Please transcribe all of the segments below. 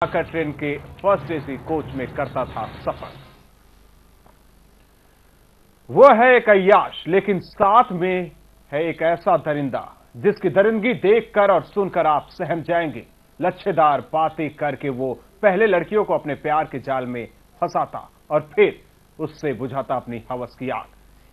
आकर ट्रेन के first AC coach में करता था सफर। वो है एक अय्याश, लेकिन साथ में है एक ऐसा दरिंदा जिसकी दरिंदगी देखकर और सुनकर आप सहम जाएंगे। लच्छेदार बातें करके वो पहले लड़कियों को अपने प्यार के जाल में फंसाता और फिर उससे बुझाता अपनी हवस की आग।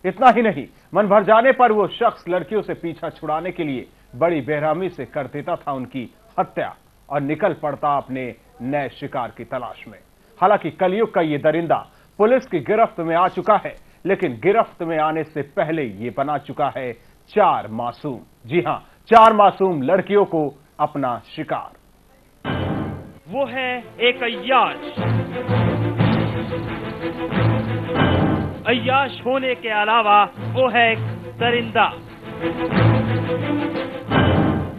इतना ही नहीं, मन भर जाने पर वो शख्स लड़कियों से पीछा छुड़ाने के लिए बड़ी बेरहमी से कर देता था उनकी हत्या और निकल पड़ता अपने नए शिकार की तलाश में। हालांकि कलयुग का ये दरिंदा पुलिस की गिरफ्त में आ चुका है, लेकिन गिरफ्त में आने से पहले ये बना चुका है 4 मासूम, जी हां, 4 मासूम लड़कियों को अपना शिकार। वो है एक अय्याश। अय्याश होने के अलावा वो है एक दरिंदा।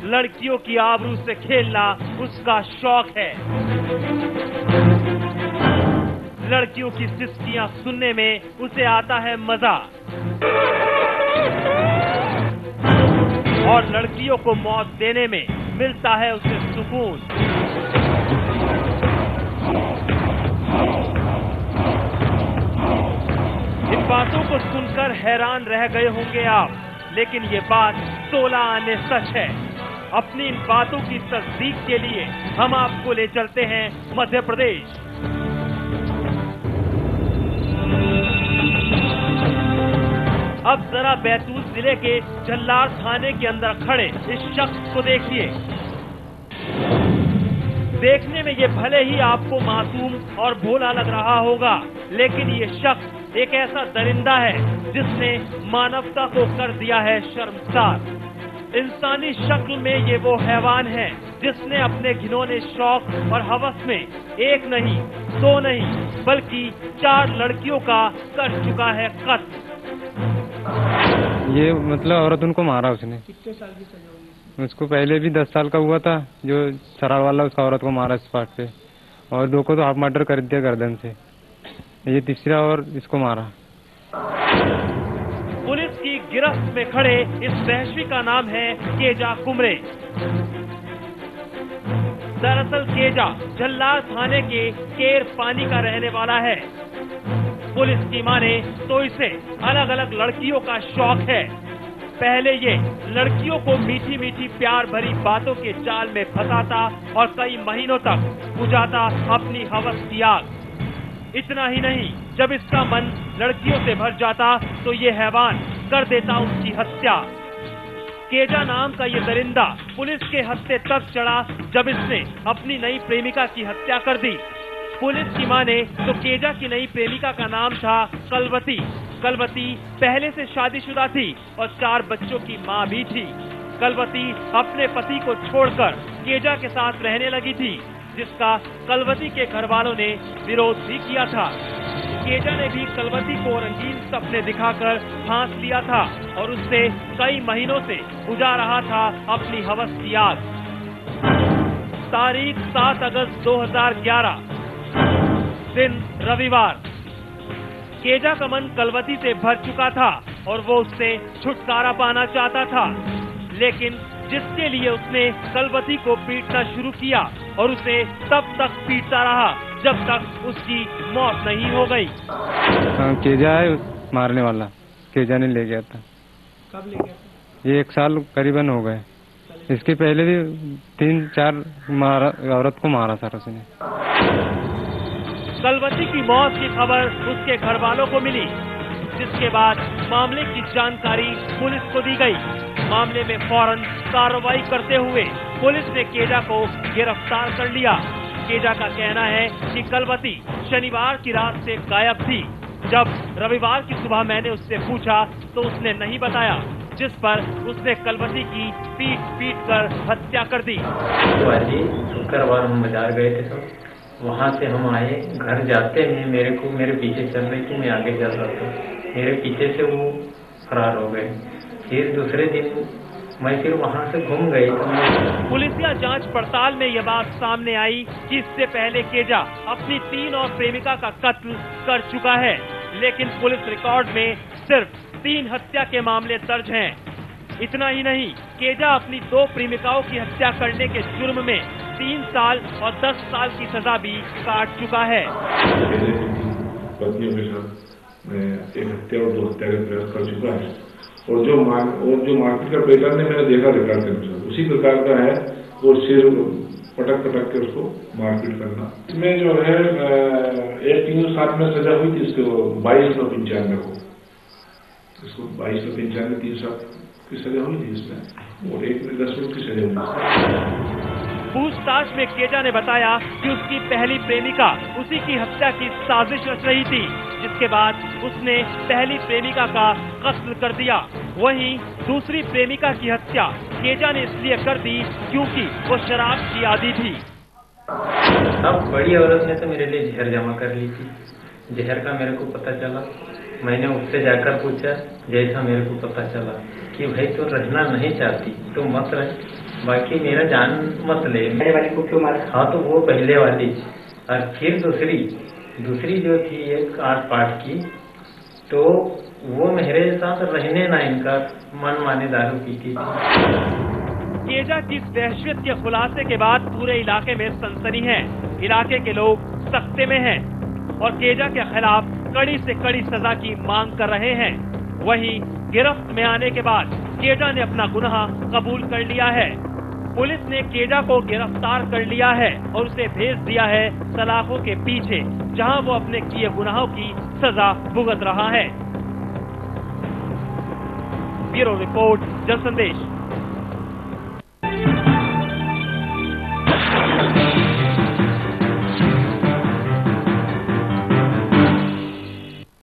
लड़कियों की आबरू से खेलना उसका शौक है। लड़कियों की सिस्कियां सुनने में उसे आता है मजा और लड़कियों को मौत देने में मिलता है उसे सुकून। इन बातों को सुनकर हैरान रह गए होंगे आप, लेकिन ये बात 16 आने सच है। अपनी इन बातों की तस्दीक के लिए हम आपको ले चलते हैं मध्य प्रदेश। अब जरा बैतूल जिले के जल्लार थाने के अंदर खड़े इस शख्स को देखिए। देखने में ये भले ही आपको मासूम और भोला लग रहा होगा, लेकिन ये शख्स एक ऐसा दरिंदा है जिसने मानवता को कर दिया है शर्मसार। इंसानी शक्ल में ये वो हैवान है जिसने अपने घिनौने शौक और हवस में एक नहीं, 2 नहीं, बल्कि 4 लड़कियों का कर चुका है कत्ल। ये मतलब औरत उनको मारा उसने। कितने साल की सजा हुई? उसको पहले भी 10 साल का हुआ था, जो शराब वाला उसका औरत को मारा स्पॉट पे, और 2 को तो हाफ मर्डर कर दिया गर्दन से। ये तीसरा और इसको मारा। पुलिस की गिरफ्त में खड़े इस वहशी का नाम है केजा कुमरे। दरअसल केजा जल्लार थाने के केर पानी का रहने वाला है। पुलिस की माने तो इसे अलग अलग लड़कियों का शौक है। पहले ये लड़कियों को मीठी मीठी प्यार भरी बातों के जाल में फंसाता और कई महीनों तक बुझाता अपनी हवस की आग। इतना ही नहीं, जब इसका मन लड़कियों से भर जाता तो ये हैवान कर देता उनकी हत्या। केजा नाम का ये दरिंदा पुलिस के हत्थे तक चढ़ा जब इसने अपनी नई प्रेमिका की हत्या कर दी। पुलिस की माने तो केजा की नई प्रेमिका का नाम था कलवती। कलवती पहले से शादीशुदा थी और 4 बच्चों की मां भी थी। कलवती अपने पति को छोड़कर केजा के साथ रहने लगी थी, जिसका कलवती के घर वालों ने विरोध भी किया था। केजा ने भी कलवती को रंगीन सपने दिखाकर फांस लिया था और उससे कई महीनों से बुझा रहा था अपनी हवस की आग। तारीख 7 अगस्त 2011, दिन रविवार। केजा का मन कलवती से भर चुका था और वो उससे छुटकारा पाना चाहता था, लेकिन जिसके लिए उसने कलवती को पीटना शुरू किया और उसे तब तक पीटता रहा जब तक उसकी मौत नहीं हो गई। केजा है मारने वाला, केजा ने ले गया था। कब ले गया था? ये 1 साल करीबन हो गए। इसके पहले भी 3-4 औरत को मारा सर उसने। कलवती की मौत की खबर उसके घर वालों को मिली, जिसके बाद मामले की जानकारी पुलिस को दी गई। मामले में फौरन कार्रवाई करते हुए पुलिस ने केजा को गिरफ्तार कर लिया। केजा का कहना है कि कलवती शनिवार की रात से गायब थी। जब रविवार की सुबह मैंने उससे पूछा तो उसने नहीं बताया, जिस पर उसने कलवती की पीट कर हत्या कर दी। शुक्रवार हम बाजार गए थे, तो वहाँ से हम आए, घर जाते हैं मेरे पीछे चल रही थी, मैं आगे चल रहा था, मेरे पीछे से वो फरार हो गए। फिर दूसरे दिन मैं फिर वहाँ से घूम गई। पुलिसिया जांच पड़ताल में यह बात सामने आई कि इससे पहले केजा अपनी 3 और प्रेमिका का कत्ल कर चुका है, लेकिन पुलिस रिकॉर्ड में सिर्फ 3 हत्या के मामले दर्ज हैं। इतना ही नहीं, केजा अपनी 2 प्रेमिकाओं की हत्या करने के जुर्म में 3 साल और 10 साल की सजा भी काट चुका है। पत्नियों के साथ एक हत्या और 2 हत्या का प्रयास कर चुका है और जो मारपीट का पैटर्न ने मैंने देखा रिकॉर्ड के अनुसार उसी प्रकार का है और सिर पटक के उसको मारपीट करना। इसमें जो है एक 307 में सजा हुई थी इसको 2295 को, इसको 2295 307 की सजा हुई थी इसमें और एक में 10 वर्ष की सजा हुई। पूछताछ में केजा ने बताया कि उसकी पहली प्रेमिका उसी की हत्या की साजिश रच रही थी, जिसके बाद उसने पहली प्रेमिका का कत्ल कर दिया। वहीं दूसरी प्रेमिका की हत्या केजा ने इसलिए कर दी क्योंकि वो शराब की आदी थी। अब बड़ी औरत ने तो मेरे लिए जहर जमा कर ली थी। जहर का मेरे को पता चला, मैंने उससे जाकर पूछा, जैसा मेरे को पता चला कि भाई तो रहना नहीं चाहती तो मत रह, बाकी मेरा जान मत ले। पहले वाली को क्यों मारा? हाँ तो वो पहले वाली और फिर दूसरी जो थी एक 8 की, तो वो मेरे साथ रहने ना इनका मन माने दारू पीती थी। केजा की इस दहशत के खुलासे के बाद पूरे इलाके में सनसनी है। इलाके के लोग सख्ते में हैं और केजा के खिलाफ कड़ी से कड़ी सजा की मांग कर रहे हैं। वहीं गिरफ्त में आने के बाद केजा ने अपना गुनाह कबूल कर लिया है। पुलिस ने केजा को गिरफ्तार कर लिया है और उसे भेज दिया है सलाखों के पीछे, जहां वो अपने किए गुनाहों की सजा भुगत रहा है। Bureau report, Jansandesh.